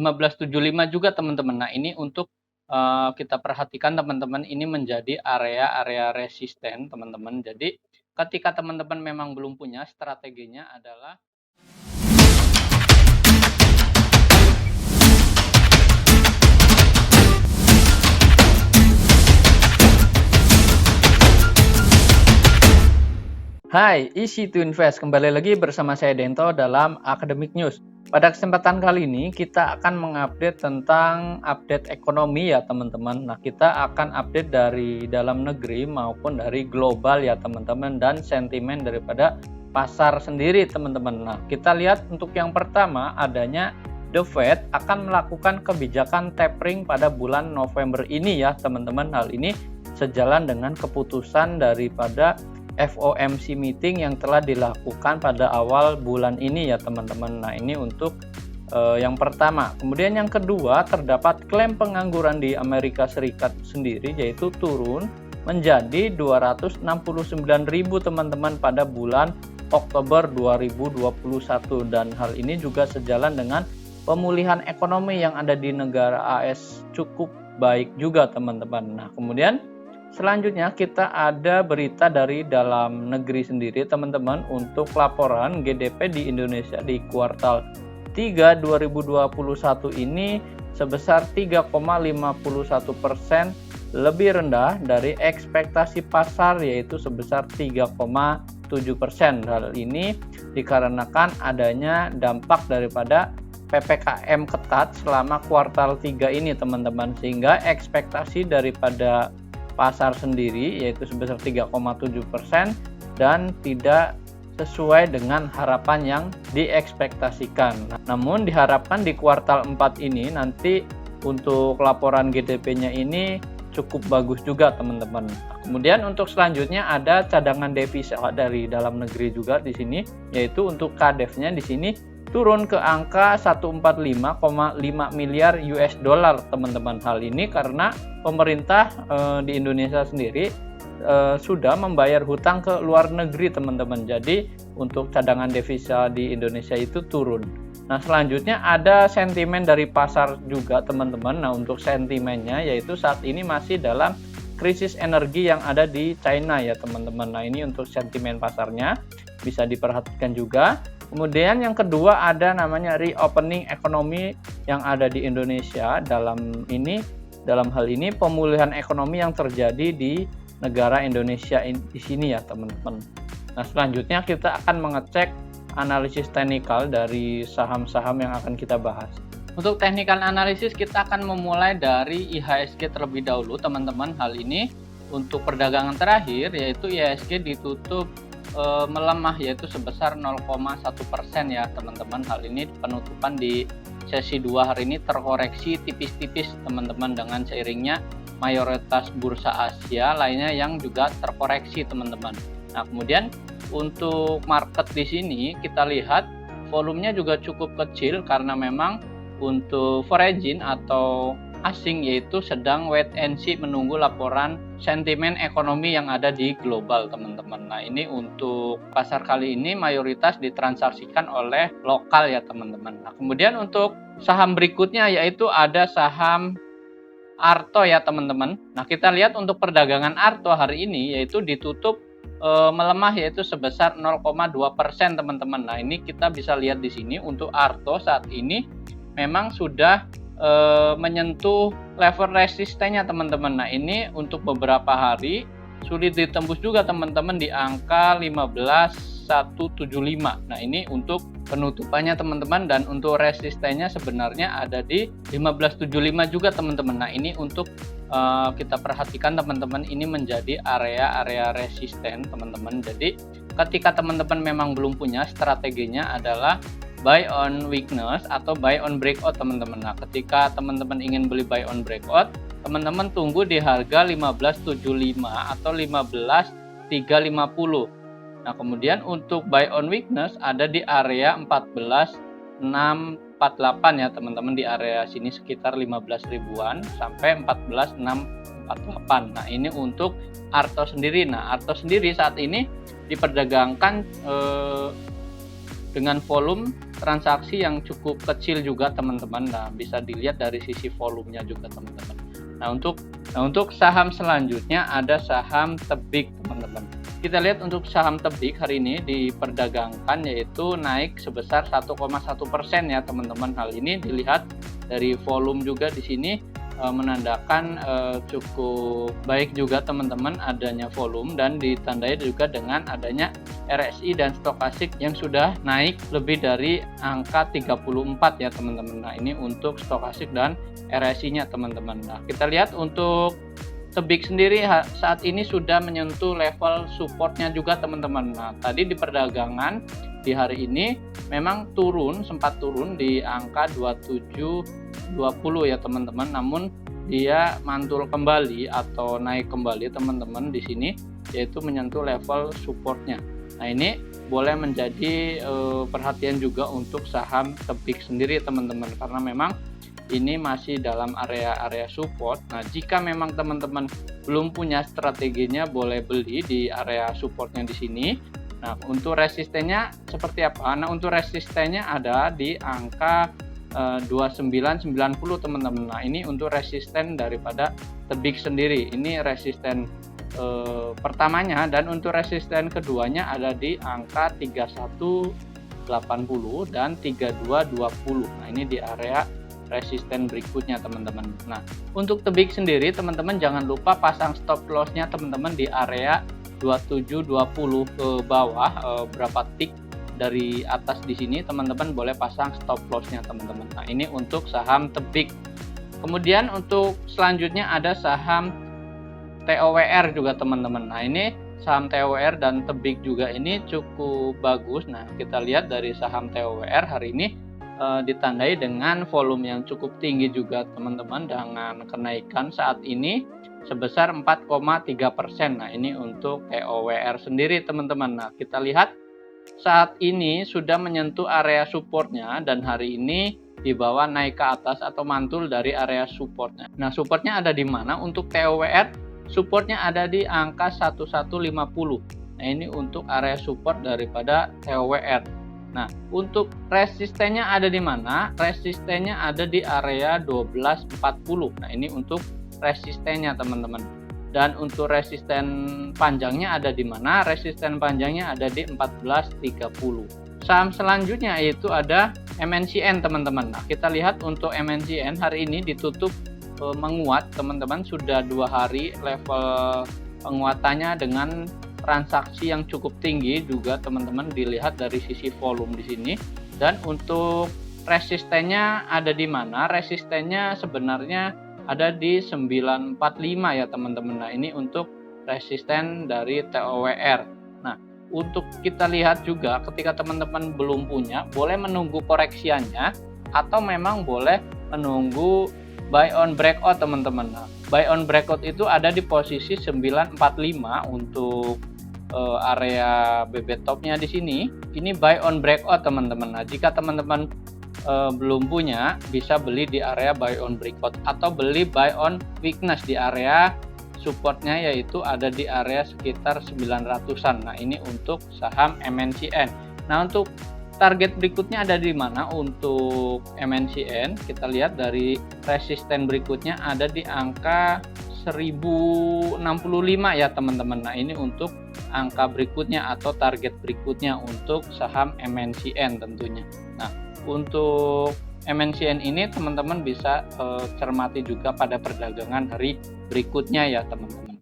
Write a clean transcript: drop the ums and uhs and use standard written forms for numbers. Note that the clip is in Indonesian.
1575 juga teman-teman. Nah ini untuk kita perhatikan teman-teman, ini menjadi area-area resisten teman-teman. Jadi ketika teman-teman memang belum punya, strateginya adalah Hai, Easy to Invest. Kembali lagi bersama saya Dento dalam Academic News. Pada kesempatan kali ini kita akan mengupdate tentang update ekonomi ya teman-teman. Nah, kita akan update dari dalam negeri maupun dari global ya teman-teman, dan sentimen daripada pasar sendiri teman-teman. Nah, kita lihat untuk yang pertama adanya The Fed akan melakukan kebijakan tapering pada bulan November ini ya teman-teman. Hal ini sejalan dengan keputusan daripada FOMC meeting yang telah dilakukan pada awal bulan ini ya teman-teman. Nah ini untuk yang pertama. Kemudian yang kedua, terdapat klaim pengangguran di Amerika Serikat sendiri yaitu turun menjadi 269.000 teman-teman pada bulan Oktober 2021, dan hal ini juga sejalan dengan pemulihan ekonomi yang ada di negara AS cukup baik juga teman-teman. Nah kemudian selanjutnya kita ada berita dari dalam negeri sendiri teman-teman untuk laporan GDP di Indonesia di kuartal 3 2021 ini sebesar 3,51%, lebih rendah dari ekspektasi pasar yaitu sebesar 3,7%. Hal ini dikarenakan adanya dampak daripada PPKM ketat selama kuartal 3 ini teman-teman, sehingga ekspektasi daripada pasar sendiri yaitu sebesar 3,7% dan tidak sesuai dengan harapan yang diekspektasikan. Namun diharapkan di kuartal 4 ini nanti untuk laporan GDP-nya ini cukup bagus juga teman-teman. Kemudian untuk selanjutnya ada cadangan devisa dari dalam negeri juga di sini, yaitu untuk KDEV-nya di sini turun ke angka 145,5 miliar US dollar teman-teman. Hal ini karena pemerintah di Indonesia sendiri sudah membayar hutang ke luar negeri teman-teman. Jadi untuk cadangan devisa di Indonesia itu turun. Nah selanjutnya ada sentimen dari pasar juga teman-teman. Nah untuk sentimennya yaitu saat ini masih dalam krisis energi yang ada di China ya teman-teman. Nah ini untuk sentimen pasarnya bisa diperhatikan juga. Kemudian yang kedua ada namanya reopening ekonomi yang ada di Indonesia. Dalam hal ini pemulihan ekonomi yang terjadi di negara Indonesia di sini ya teman-teman. Nah selanjutnya kita akan mengecek analisis teknikal dari saham-saham yang akan kita bahas. Untuk technical analysis kita akan memulai dari IHSG terlebih dahulu teman-teman. Hal ini untuk perdagangan terakhir yaitu IHSG ditutup melemah yaitu sebesar 0,1% ya teman-teman. Hal ini penutupan di sesi 2 hari ini terkoreksi tipis-tipis teman-teman, dengan seiringnya mayoritas bursa Asia lainnya yang juga terkoreksi teman-teman. Nah kemudian untuk market di sini kita lihat volumenya juga cukup kecil karena memang untuk foreign atau asing yaitu sedang wait and see menunggu laporan sentimen ekonomi yang ada di global teman-teman. Nah ini untuk pasar kali ini mayoritas ditransaksikan oleh lokal ya teman-teman. Nah kemudian untuk saham berikutnya yaitu ada saham Arto ya teman-teman. Nah kita lihat untuk perdagangan Arto hari ini yaitu ditutup melemah yaitu sebesar 0,2% teman-teman. Nah ini kita bisa lihat di sini untuk Arto saat ini memang sudah menyentuh level resistennya teman-teman. Nah ini untuk beberapa hari sulit ditembus juga teman-teman di angka 15.175. Nah ini untuk penutupannya teman-teman, dan untuk resistennya sebenarnya ada di 15.75 juga teman-teman. Nah ini untuk kita perhatikan teman-teman, ini menjadi area-area resisten teman-teman. Jadi ketika teman-teman memang belum punya, strateginya adalah buy on weakness atau buy on breakout teman-teman. Nah ketika teman-teman ingin beli buy on breakout, teman-teman tunggu di harga 15.75 atau 15.350. Nah kemudian untuk buy on weakness ada di area 14.648 ya teman-teman, di area sini sekitar 15 ribuan sampai 14.648. Nah ini untuk Arto sendiri. Nah Arto sendiri saat ini diperdagangkan dengan volume transaksi yang cukup kecil juga teman-teman. Nah, bisa dilihat dari sisi volumenya juga teman-teman. Nah, untuk saham selanjutnya ada saham Tebik teman-teman. Kita lihat untuk saham Tebik hari ini diperdagangkan yaitu naik sebesar 1,1% ya teman-teman. Hal ini dilihat dari volume juga di sini menandakan cukup baik juga teman-teman adanya volume, dan ditandai juga dengan adanya RSI dan stokastik yang sudah naik lebih dari angka 34 ya teman-teman. Nah, ini untuk stokastik dan RSI-nya teman-teman. Nah, kita lihat untuk Tebik sendiri saat ini sudah menyentuh level supportnya juga teman-teman. Nah, tadi di perdagangan di hari ini memang sempat turun di angka 27.20 ya teman-teman. Namun dia mantul kembali atau naik kembali teman-teman di sini, yaitu menyentuh level supportnya. Nah, ini boleh menjadi perhatian juga untuk saham Tebik sendiri teman-teman, karena memang ini masih dalam area support. Nah, jika memang teman-teman belum punya strateginya, boleh beli di area supportnya di sini. Nah, untuk resistennya seperti apa? Nah, untuk resistennya ada di angka 2990 teman-teman. Nah, ini untuk resisten daripada Tebik sendiri. Ini resisten pertamanya, dan untuk resisten keduanya ada di angka 3180 dan 3220. Nah, ini di area resisten berikutnya teman-teman. Nah, untuk Tebik sendiri teman-teman jangan lupa pasang stop lossnya teman-teman di area 2720 ke bawah, berapa tick dari atas di sini teman-teman boleh pasang stop lossnya teman-teman. Nah, ini untuk saham Tebik. Kemudian untuk selanjutnya ada saham TOWR juga teman-teman. Nah, ini saham TOWR dan Tebik juga ini cukup bagus. Nah, kita lihat dari saham TOWR hari ini ditandai dengan volume yang cukup tinggi juga teman-teman, dengan kenaikan saat ini sebesar 4,3%. Nah, ini untuk TOWR sendiri teman-teman. Nah, kita lihat saat ini sudah menyentuh area supportnya, dan hari ini dibawa naik ke atas atau mantul dari area supportnya. Nah, supportnya ada di mana? Untuk TOWR supportnya ada di angka 1150. Nah, ini untuk area support daripada TOWR. Nah, untuk resistennya ada di mana? Resistennya ada di area 1240. Nah, ini untuk resistennya teman-teman. Dan untuk resisten panjangnya ada di mana? Resisten panjangnya ada di 1430. Saham selanjutnya yaitu ada MNCN teman-teman. Nah, kita lihat untuk MNCN hari ini ditutup menguat teman-teman, sudah 2 hari level penguatannya dengan transaksi yang cukup tinggi juga teman-teman, dilihat dari sisi volume di sini. Dan untuk resistennya ada di mana? Resistennya sebenarnya ada di 945 ya teman-teman. Nah, ini untuk resisten dari TOWR. Nah, untuk kita lihat juga ketika teman-teman belum punya, boleh menunggu koreksiannya atau memang boleh menunggu buy on breakout teman-teman. Nah, buy on breakout itu ada di posisi 945 untuk area BB topnya di sini. Ini buy on breakout teman-teman. Nah, jika teman-teman belum punya, bisa beli di area buy on breakout atau beli buy on weakness di area supportnya, yaitu ada di area sekitar 900-an. Nah, ini untuk saham MNCN. Nah, untuk target berikutnya ada di mana untuk MNCN? Kita lihat dari resisten berikutnya ada di angka 1065 ya teman-teman. Nah, ini untuk angka berikutnya atau target berikutnya untuk saham MNCN tentunya. Nah, untuk MNCN ini teman-teman bisa cermati juga pada perdagangan hari berikutnya ya teman-teman.